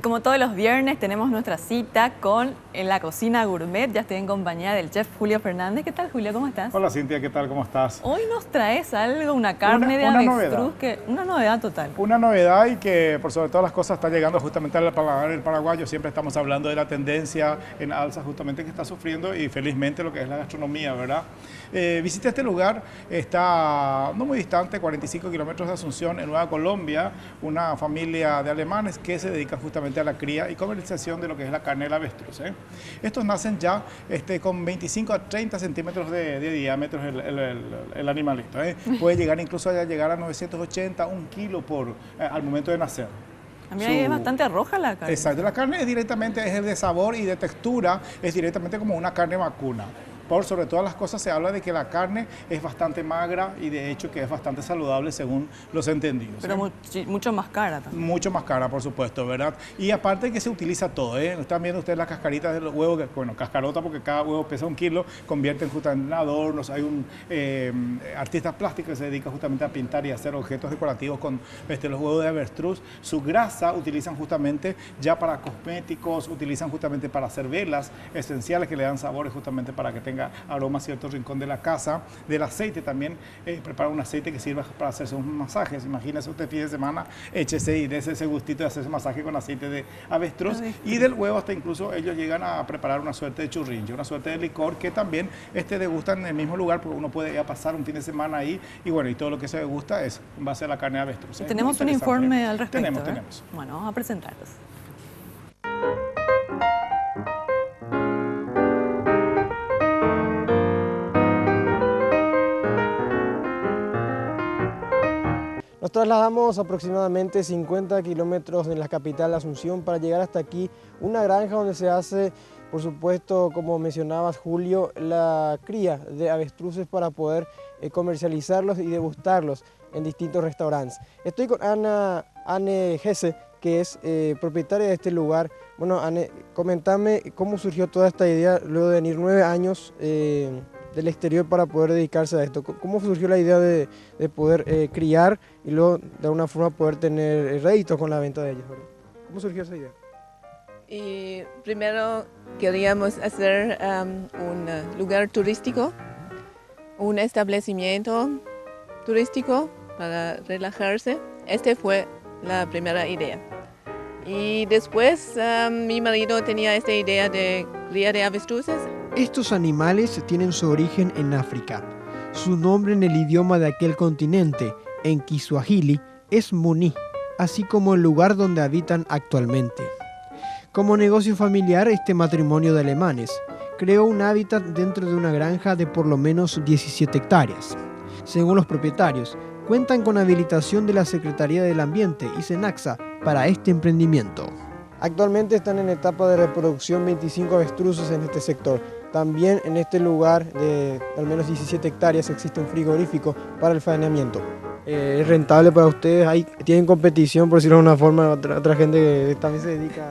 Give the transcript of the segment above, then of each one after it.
como todos los viernes tenemos nuestra cita con la cocina gourmet. Ya estoy en compañía del chef Julio Fernández. ¿Qué tal, Julio? ¿Cómo estás? Hola, Cintia, ¿qué tal? ¿Cómo estás? Hoy nos traes algo, una carne de avestruz, una novedad total. Una novedad y que por sobre todas las cosas está llegando justamente al paladar del paraguayo. Siempre estamos hablando de la tendencia en alza justamente que está sufriendo y felizmente lo que es la gastronomía, ¿verdad? Visité este lugar, está no muy distante, 45 kilómetros de Asunción, en Nueva Colombia, una familia de alemanes que se dedican justamente a la cría y comercialización de lo que es la carne del avestruz. Estos nacen ya con 25 a 30 centímetros de diámetro el animalito. Puede llegar incluso a llegar a 980, 1 kilo al momento de nacer. A mí es bastante roja la carne. Exacto, la carne es el de sabor y de textura, es directamente como una carne vacuna. Por sobre todas las cosas se habla de que la carne es bastante magra y de hecho que es bastante saludable según los entendidos. Pero mucho más cara también. Mucho más cara, por supuesto, ¿verdad? Y aparte que se utiliza todo, Están viendo ustedes las cascaritas de los huevos, bueno, cascarota porque cada huevo pesa 1 kilo, convierten justamente en adornos. Hay un artista plástico que se dedica justamente a pintar y hacer objetos decorativos con los huevos de avestruz. Su grasa utilizan justamente ya para cosméticos, utilizan justamente para hacer velas esenciales que le dan sabores justamente para que tenga aroma a cierto rincón de la casa. Del aceite también, prepara un aceite que sirva para hacerse unos masajes. Imagínese usted fin de semana, échese y dése ese gustito de hacerse masaje con aceite de avestruz. Y del huevo hasta incluso ellos llegan a preparar una suerte de churrinche, una suerte de licor que también degustan en el mismo lugar porque uno puede ir a pasar un fin de semana ahí y bueno, y todo lo que se degusta es en base a la carne de avestruz. Tenemos un informe al respecto. Tenemos. Bueno, vamos a presentarlos. Nos trasladamos aproximadamente 50 kilómetros de la capital Asunción para llegar hasta aquí, una granja donde se hace, por supuesto, como mencionabas, Julio, la cría de avestruces para poder comercializarlos y degustarlos en distintos restaurantes. Estoy con Anne Gese, que es propietaria de este lugar. Bueno, Anne, comentame cómo surgió toda esta idea luego de venir 9 años del exterior para poder dedicarse a esto. ¿Cómo surgió la idea de poder criar y luego de alguna forma poder tener réditos con la venta de ellos? ¿Cómo surgió esa idea? Y primero queríamos hacer un lugar turístico, un establecimiento turístico para relajarse. Esta fue la primera idea. Y después mi marido tenía esta idea de cría de avestruces. Estos animales tienen su origen en África. Su nombre en el idioma de aquel continente, en Kiswahili, es Muni, así como el lugar donde habitan actualmente. Como negocio familiar, este matrimonio de alemanes creó un hábitat dentro de una granja de por lo menos 17 hectáreas. Según los propietarios, cuentan con habilitación de la Secretaría del Ambiente y Senaxa para este emprendimiento. Actualmente están en etapa de reproducción 25 avestruces en este sector. También en este lugar de al menos 17 hectáreas existe un frigorífico para el faenamiento. ¿Es rentable para ustedes? ¿Tienen competición, por decirlo de una forma, otra gente que también se dedica?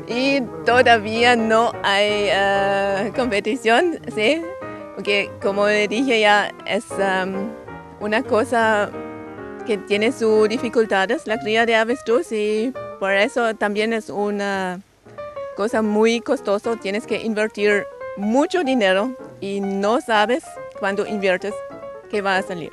Y todavía no hay competición, ¿sí? Porque como le dije ya, es una cosa que tiene sus dificultades, la cría de avestruz, y por eso también es una cosa muy costosa. Tienes que invertir mucho dinero y no sabes cuando inviertes qué va a salir.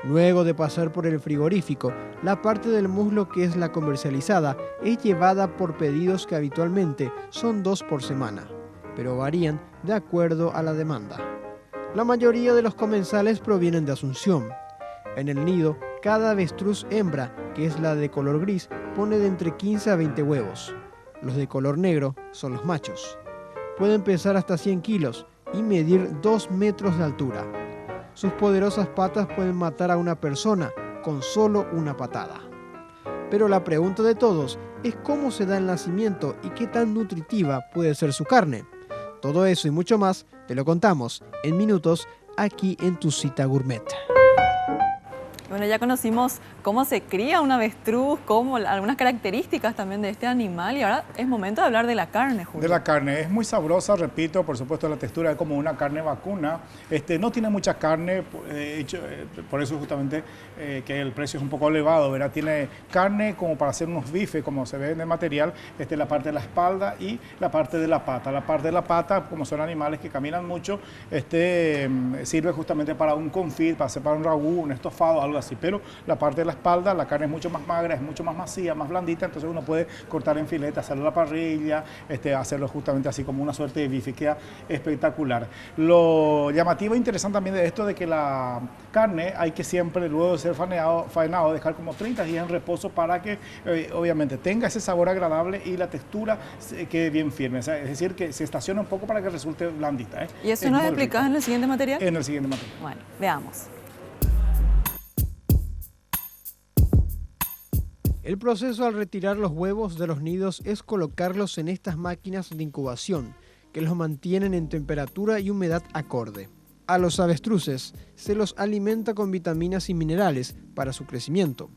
Luego de pasar por el frigorífico, la parte del muslo que es la comercializada es llevada por pedidos que habitualmente son 2 por semana, pero varían de acuerdo a la demanda. La mayoría de los comensales provienen de Asunción. En el nido, cada avestruz hembra, que es la de color gris, pone de entre 15 a 20 huevos. Los de color negro son los machos. Pueden pesar hasta 100 kilos y medir 2 metros de altura. Sus poderosas patas pueden matar a una persona con solo una patada. Pero la pregunta de todos es cómo se da el nacimiento y qué tan nutritiva puede ser su carne. Todo eso y mucho más te lo contamos en minutos aquí en Tu Cita Gourmet. Bueno, ya conocimos cómo se cría un avestruz, algunas características también de este animal y ahora es momento de hablar de la carne, Julio. De la carne, es muy sabrosa, repito, por supuesto la textura es como una carne vacuna, no tiene mucha carne, por eso justamente que el precio es un poco elevado, ¿verdad? Tiene carne como para hacer unos bifes, como se ve en el material, la parte de la espalda y la parte de la pata. La parte de la pata, como son animales que caminan mucho, sirve justamente para un confit, para hacer para un ragú, un estofado, algo así, pero la parte de la espalda, la carne es mucho más magra, es mucho más macia, más blandita, entonces uno puede cortar en filete, hacerlo a la parrilla, hacerlo justamente así como una suerte de bife, queda espectacular. Lo llamativo e interesante también de esto de que la carne hay que siempre, luego de ser faenado, dejar como 30 días en reposo para que obviamente tenga ese sabor agradable y la textura quede bien firme, o sea, es decir, que se estacione un poco para que resulte blandita. ¿Y eso nos explicás en el siguiente material? En el siguiente material. Bueno, veamos. El proceso al retirar los huevos de los nidos es colocarlos en estas máquinas de incubación, que los mantienen en temperatura y humedad acorde. A los avestruces se los alimenta con vitaminas y minerales para su crecimiento.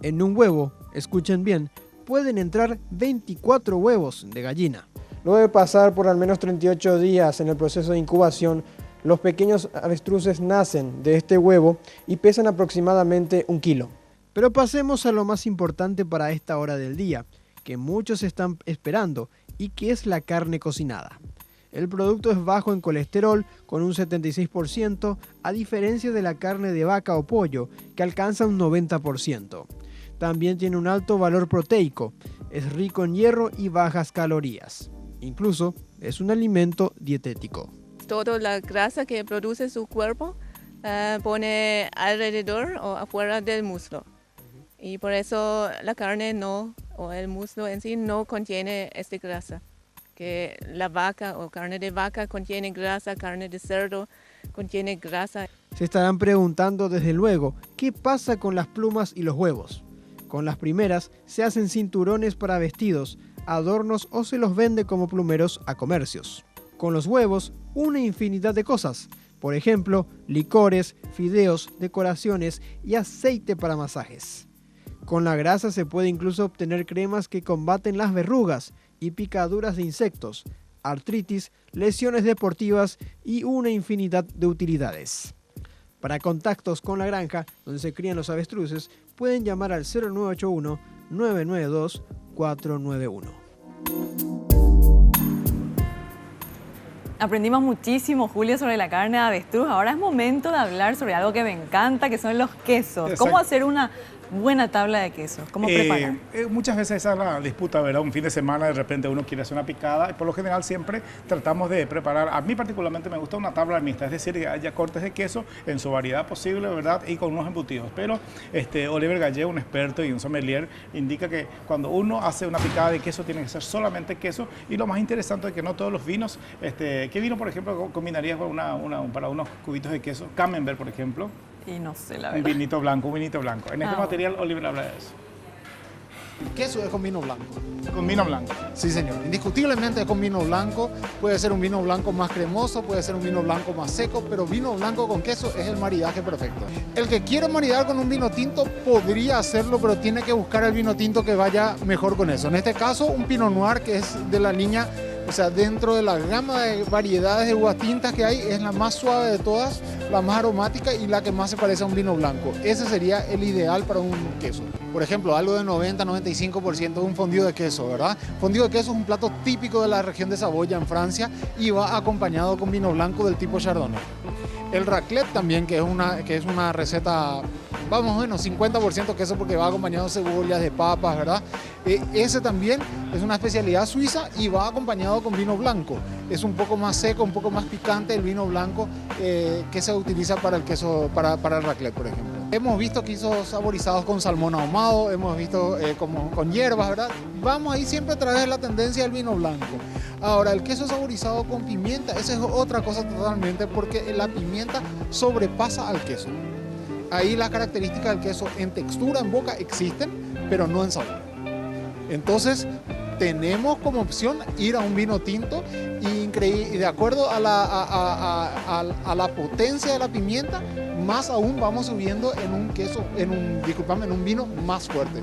En un huevo, escuchen bien, pueden entrar 24 huevos de gallina. Luego de pasar por al menos 38 días en el proceso de incubación, los pequeños avestruces nacen de este huevo y pesan aproximadamente 1 kilo. Pero pasemos a lo más importante para esta hora del día, que muchos están esperando y que es la carne cocinada. El producto es bajo en colesterol con un 76%, a diferencia de la carne de vaca o pollo, que alcanza un 90%. También tiene un alto valor proteico, es rico en hierro y bajas calorías. Incluso es un alimento dietético. Toda la grasa que produce su cuerpo pone alrededor o afuera del muslo. Y por eso la carne o el muslo en sí no contiene esta grasa. Que la vaca o carne de vaca contiene grasa, carne de cerdo contiene grasa. Se estarán preguntando desde luego, ¿qué pasa con las plumas y los huevos? Con las primeras se hacen cinturones para vestidos, adornos o se los vende como plumeros a comercios. Con los huevos, una infinidad de cosas. Por ejemplo, licores, fideos, decoraciones y aceite para masajes. Con la grasa se puede incluso obtener cremas que combaten las verrugas y picaduras de insectos, artritis, lesiones deportivas y una infinidad de utilidades. Para contactos con la granja donde se crían los avestruces, pueden llamar al 0981 992 491. Aprendimos muchísimo, Julio, sobre la carne de avestruz. Ahora es momento de hablar sobre algo que me encanta, que son los quesos. Exacto. ¿Cómo hacer una buena tabla de quesos? ¿Cómo preparar? Muchas veces esa es la disputa, ¿verdad? Un fin de semana de repente uno quiere hacer una picada y por lo general siempre tratamos de preparar, a mí particularmente me gusta una tabla mixta, es decir, que haya cortes de queso en su variedad posible, ¿verdad? Y con unos embutidos. Pero Oliver Gallé, un experto y un sommelier, indica que cuando uno hace una picada de queso tiene que ser solamente queso y lo más interesante es que no todos los vinos, ¿qué vino, por ejemplo, combinarías con para unos cubitos de queso? Camembert, por ejemplo. Y no sé, la Un verdad. vinito blanco, un vinito blanco. En este material, Oliver habla de eso. El queso es con vino blanco. Con vino blanco. Sí, señor. Indiscutiblemente es con vino blanco. Puede ser un vino blanco más cremoso, puede ser un vino blanco más seco, pero vino blanco con queso es el maridaje perfecto. El que quiere maridar con un vino tinto podría hacerlo, pero tiene que buscar el vino tinto que vaya mejor con eso. En este caso, un Pinot Noir que es de la línea, o sea, dentro de la gama de variedades de uvas tintas que hay, es la más suave de todas, la más aromática y la que más se parece a un vino blanco. Ese sería el ideal para un queso. Por ejemplo, algo de 90-95% de un fondue de queso, ¿verdad? Fondue de queso es un plato típico de la región de Saboya en Francia y va acompañado con vino blanco del tipo Chardonnay. El raclette también, que es una receta, vamos, bueno, 50% queso porque va acompañado de cebollas, de papas, ¿verdad? Ese también es una especialidad suiza y va acompañado con vino blanco. Es un poco más seco, un poco más picante el vino blanco que se utiliza para el queso, para el raclette, por ejemplo. Hemos visto quesos saborizados con salmón ahumado, hemos visto con hierbas, ¿verdad? Vamos ahí siempre a través de la tendencia del vino blanco. Ahora, el queso saborizado con pimienta, esa es otra cosa totalmente porque la pimienta sobrepasa al queso. Ahí las características del queso en textura, en boca, existen, pero no en sabor. Entonces, tenemos como opción ir a un vino tinto y de acuerdo a la potencia de la pimienta, más aún vamos subiendo en un queso, en un vino más fuerte.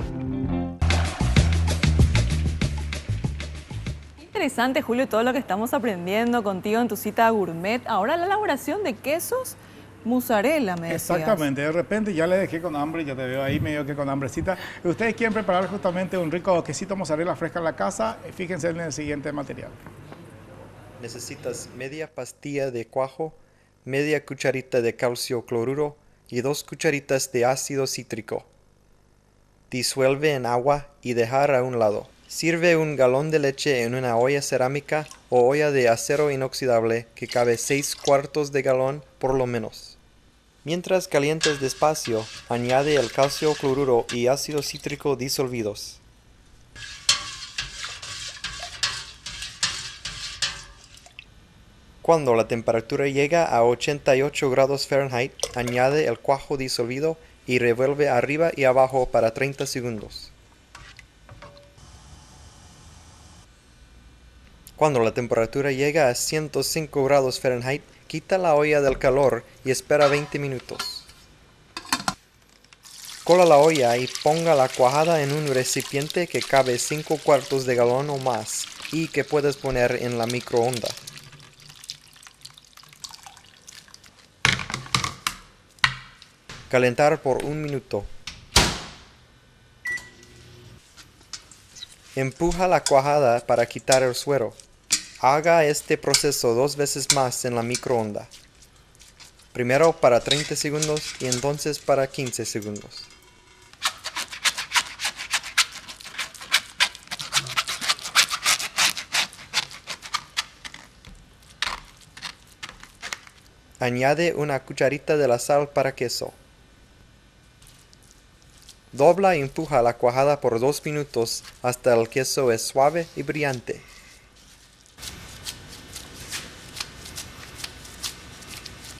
Interesante, Julio, todo lo que estamos aprendiendo contigo en tu cita gourmet. Ahora la elaboración de quesos mozzarella, me decías. Exactamente, de repente ya le dejé con hambre, ya te veo ahí medio que con hambrecita. Ustedes quieren preparar justamente un rico quesito mozzarella fresca en la casa, fíjense en el siguiente material. Necesitas media pastilla de cuajo, media cucharita de calcio cloruro y 2 cucharitas de ácido cítrico. Disuelve en agua y dejar a un lado. Sirve un galón de leche en una olla cerámica o olla de acero inoxidable que cabe 6 cuartos de galón por lo menos. Mientras calientas despacio, añade el calcio cloruro y ácido cítrico disolvidos. Cuando la temperatura llega a 88 grados Fahrenheit, añade el cuajo disolvido y revuelve arriba y abajo para 30 segundos. Cuando la temperatura llega a 105 grados Fahrenheit, quita la olla del calor y espera 20 minutos. Cola la olla y ponga la cuajada en un recipiente que cabe 5 cuartos de galón o más y que puedes poner en la microonda. Calentar por 1 minuto. Empuja la cuajada para quitar el suero. Haga este proceso 2 veces más en la microonda. Primero para 30 segundos y entonces para 15 segundos. Añade una cucharita de la sal para queso. Dobla y empuja la cuajada por 2 minutos hasta el queso es suave y brillante.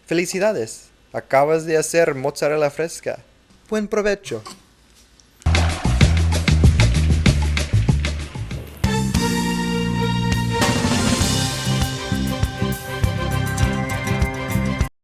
¡Felicidades! Acabas de hacer mozzarella fresca. ¡Buen provecho!